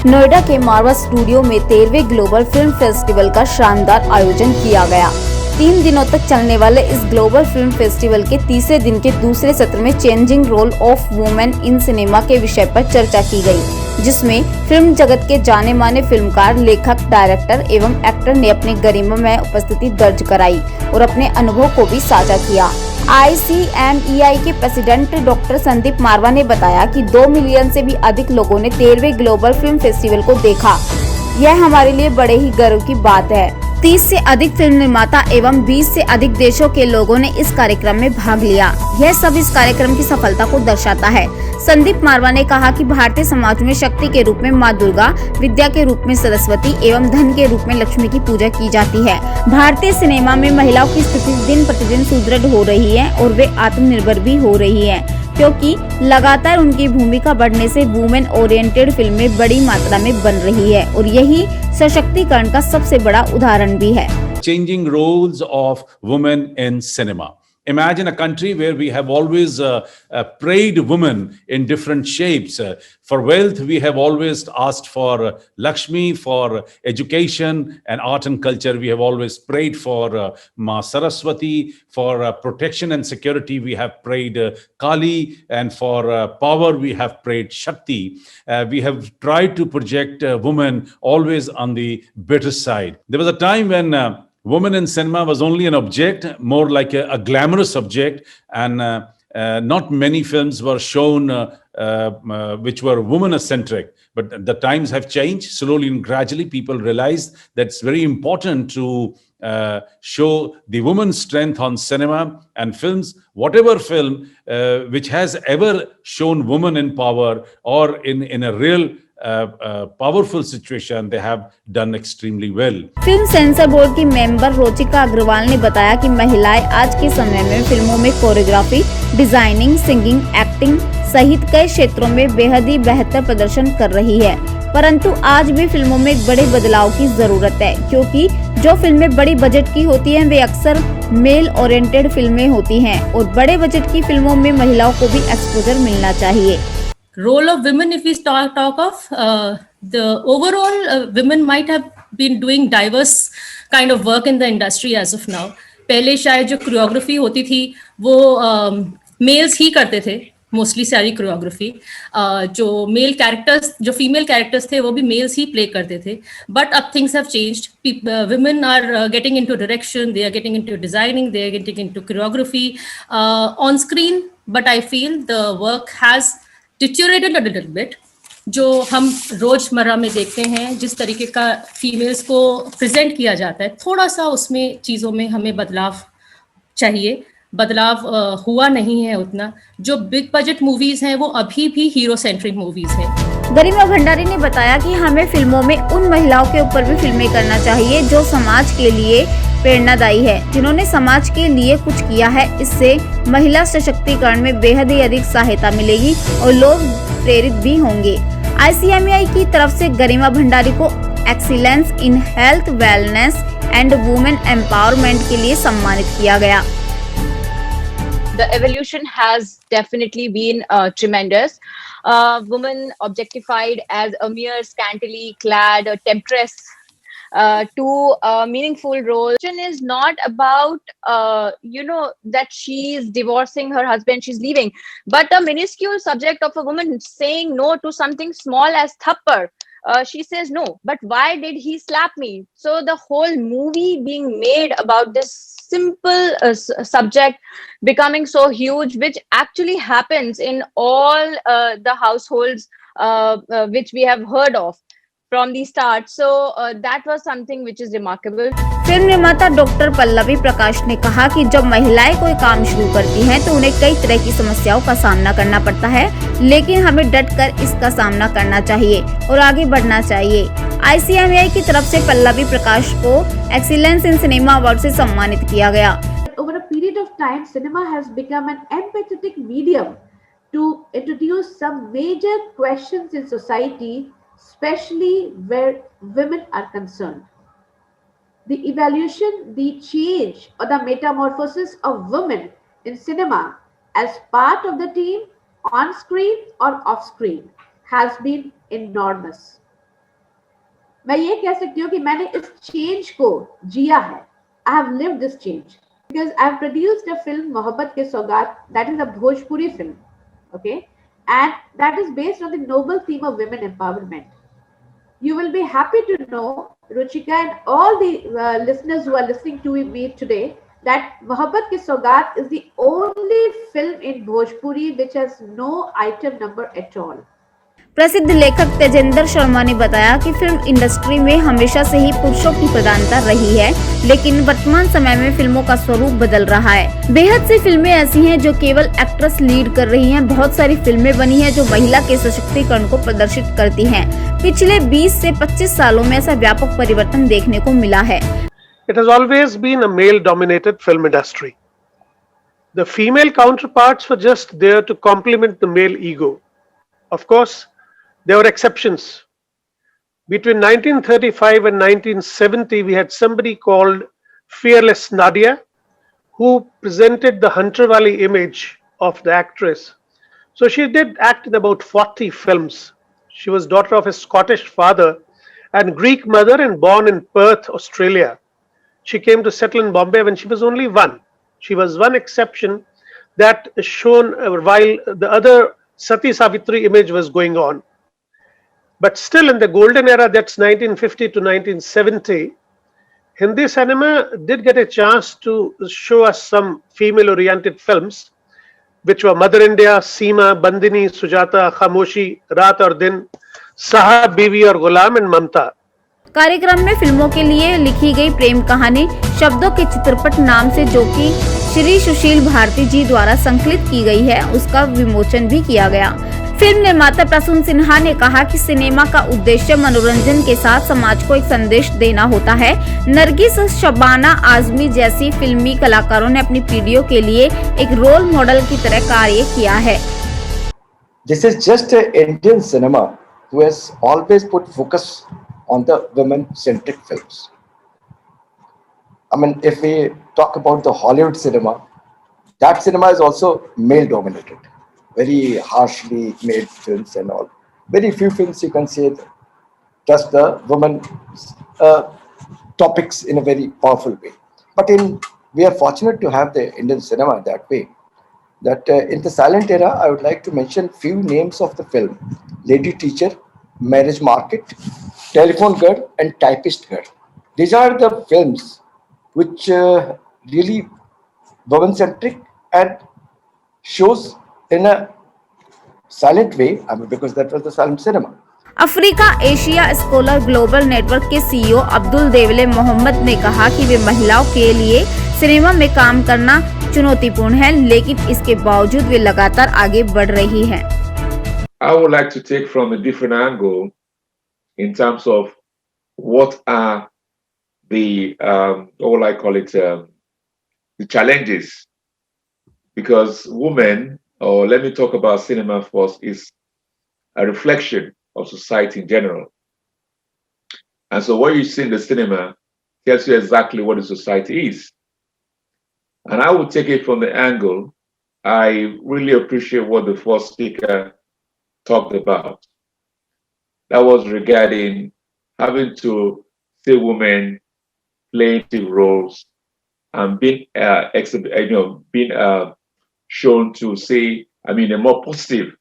नोएडा के मारवा स्टूडियो में 13वें global film festival का शानदार आयोजन किया गया। 3 दिनों तक चलने वाले इस ग्लोबल फिल्म फेस्टिवल के तीसरे दिन के दूसरे सत्र में changing role of women in cinema के विषय पर चर्चा की गई, जिसमें फिल्म जगत के जाने माने फिल्मकार, लेखक, डायरेक्टर एवं एक्टर ने अपनी गरिमामय उपस्थिति दर्ज कराई और अपने अनुभव को भी साझा किया। ICMEI के प्रेसिडेंट डॉक्टर संदीप मारवा ने बताया कि 2 मिलियन से भी अधिक लोगों ने 13वें ग्लोबल फिल्म फेस्टिवल को देखा। यह हमारे लिए बड़े ही गर्व की बात है। 30 से अधिक फिल्म निर्माता एवं 20 से अधिक देशों के लोगों ने इस कार्यक्रम में भाग लिया। यह सब इस कार्यक्रम की सफलता को दर्शाता है। संदीप मारवा ने कहा कि भारतीय समाज में शक्ति के रूप में मां दुर्गा, विद्या के रूप में सरस्वती एवं धन के रूप में लक्ष्मी की पूजा की जाती है। भारतीय सिनेमा में महिलाओं की स्थिति दिन प्रतिदिन सुदृढ़ हो रही है और वे आत्मनिर्भर भी हो रही है, क्योंकि लगातार उनकी भूमिका बढ़ने से वुमेन ओरिएंटेड फिल्में बड़ी मात्रा में बन रही है और यही सशक्तिकरण का सबसे बड़ा उदाहरण भी है। Changing roles of women in cinema. Imagine a country where we have always praised women in different shapes. For wealth, we have always asked for Lakshmi, for education and art and culture. We have always prayed for Ma Saraswati. For protection and security, we have prayed Kali. And for power, we have prayed Shakti. We have tried to project women always on the better side. There was a time when woman in cinema was only an object, more like a glamorous object, and not many films were shown which were woman-centric. But the times have changed. Slowly and gradually, people realized that it's very important to show the woman's strength on cinema and films. Whatever film which has ever shown woman in power or in a real powerful situation, they have done extremely well. Film sensor board की member रोचिका Agarwal ने बताया कि महिलाएं आज के समय में फिल्मों में कोरियोग्राफी, डिजाइनिंग, सिंगिंग, एक्टिंग सहित कई क्षेत्रों में बेहद ही बेहतर प्रदर्शन कर रही है। परंतु आज भी फिल्मों में एक बड़े बदलाव की जरूरत है, क्योंकि जो फिल्में बड़ी बजट की होती हैं वे अक्सर मेल ओरिएंटेड फिल्में होती हैं और बड़े बजट की फिल्मों में महिलाओं को भी एक्सपोजर मिलना चाहिए। Role of women, if we talk of the overall, women might have been doing diverse kind of work in the industry as of now. पहले शायद जो कोरियोग्राफी होती थी वो मेल्स ही करते थे, मोस्टली सारी कोरियोग्राफी। जो मेल कैरेक्टर्स, जो फीमेल कैरेक्टर्स थे वो भी मेल्स ही प्ले करते थे। बट अब things have changed. women are getting into direction, they are getting into designing, they are getting into choreography on screen. But I feel the work has deteriorated a little bit. जो हम रोजमर्रा में देखते हैं, जिस तरीके का फीमेल्स को प्रेजेंट किया जाता है, थोड़ा सा उसमें चीज़ों में हमें बदलाव चाहिए। बदलाव हुआ नहीं है उतना। जो बिग बजट मूवीज हैं वो अभी भी हीरो सेंट्रिक मूवीज हैं। गरिमा भंडारी ने बताया कि हमें फिल्मों में उन महिलाओं के ऊपर भी फिल्में करना चाहिए जो समाज के लिए प्रेरणादायी है, जिन्होंने समाज के लिए कुछ किया है। इससे महिला सशक्तिकरण में बेहद ही अधिक सहायता मिलेगी और लोग प्रेरित भी होंगे। ICMEI की तरफ से गरिमा भंडारी को excellence in health, wellness and women empowerment के लिए सम्मानित किया गया। The evolution has definitely been tremendous. Women objectified as a mere scantily clad temptress to a meaningful role. Is not about that she's divorcing her husband, she's leaving, but a minuscule subject of a woman saying no to something small as thappar. She says no, but why did he slap me? So the whole movie being made about this simple subject becoming so huge, which actually happens in all the households which we have heard of from the start. So that was something which is remarkable. Film निर्माता doctor Pallavi प्रकाश ने कहा कि जब महिलाएं कोई काम शुरू करती हैं तो उन्हें कई तरह की समस्याओं का सामना करना पड़ता है, लेकिन हमें डटकर इसका सामना करना चाहिए और आगे बढ़ना चाहिए। ICMEI की तरफ से पल्लवी प्रकाश को एक्सीलेंस इन सिनेमा अवार्ड से सम्मानित किया गया। Over a period of time, cinema has become an empathetic medium to introduce some major questions in society, especially where women are concerned. The evaluation, the change or the metamorphosis of women in cinema as part of the team on screen or off screen has been enormous. मैं ये कह सकती हूँ कि मैंने इस change को जिया है. I have lived this change because I have produced a film मोहब्बत के सौगात, that is a Bhojpuri film, okay, and that is based on the noble theme of women empowerment. You will be happy to know, Ruchika, and all the listeners who are listening to me today, that Mohabbat Ki Saugat is the only film in Bhojpuri which has no item number at all. प्रसिद्ध लेखक तेजेंद्र शर्मा ने बताया कि film industry में हमेशा से ही पुरुषों की प्रधानता रही है, लेकिन वर्तमान समय में फिल्मों का स्वरूप बदल रहा है. बेहद सी फिल्में ऐसी हैं जो केवल एक्ट्रेस लीड कर रही हैं. बहुत सारी फिल्में बनी हैं जो महिला के सशक्तिकरण को प्रदर्शित करती हैं. पिछले 20 से 25 सालों में ऐसा व्यापक परिवर्तन देखने को मिला है. It has always been a male-dominated film industry. The female counterparts were just there to complement the male ego. Of course, there were exceptions. Between 1935 and 1970, we had somebody called Fearless Nadia, who presented the Hunter Valley image of the actress. So she did act in about 40 films. She was daughter of a Scottish father and Greek mother and born in Perth, Australia. She came to settle in Bombay when she was only one. She was one exception that shown while the other Sati Savitri image was going on. But still in the golden era, that's 1950 to 1970, Hindi cinema did get a chance to show us some female-oriented films, which were Mother India, Seema, Bandini, Sujata, Khamoshi, Raat aur Din, Sahab, Biwi aur Ghulam and Mamta. कार्यक्रम में फिल्मों के लिए लिखी गई प्रेम कहानी शब्दों के चित्रपट नाम से, जो कि श्री सुशील भारती जी द्वारा संकलित की गई है, उसका विमोचन भी किया गया. फिल्म निर्माता प्रसून सिन्हा ने कहा कि सिनेमा का उद्देश्य मनोरंजन के साथ समाज को एक संदेश देना होता है. नरगिस, शबाना आजमी जैसी फिल्मी कलाकारों ने अपनी पीढ़ियों के लिए एक रोल मॉडल की तरह कार्य किया है. This is just an Indian cinema who has always put focus on the women-centric films. I mean, if we talk about the Hollywood cinema, that cinema is also male-dominated. Very harshly made films and all. Very few films you can say just the women topics in a very powerful way. But we are fortunate to have the Indian cinema that way. That in the silent era, I would like to mention few names of the film: Lady Teacher, Marriage Market, Telephone Girl, and Typist Girl. These are the films which really women-centric and shows in a silent way, I mean, because that was the silent cinema. Africa Asia scholar global network के CEO Abdul देवले मोहम्मद ने कहा कि वे महिलाओं के लिए cinema में काम करना चुनौतीपूर्ण है, लेकिन इसके बावजूद वे लगातार आगे बढ़ रही हैं. I would like to take from a different angle in terms of what are the what will I call it, the challenges, because women, or let me talk about cinema first, is a reflection of society in general. And so what you see in the cinema tells you exactly what the society is. And I would take it from the angle, I really appreciate what the first speaker talked about. That was regarding having to see women playing active roles and being shown to say, I mean, a more positive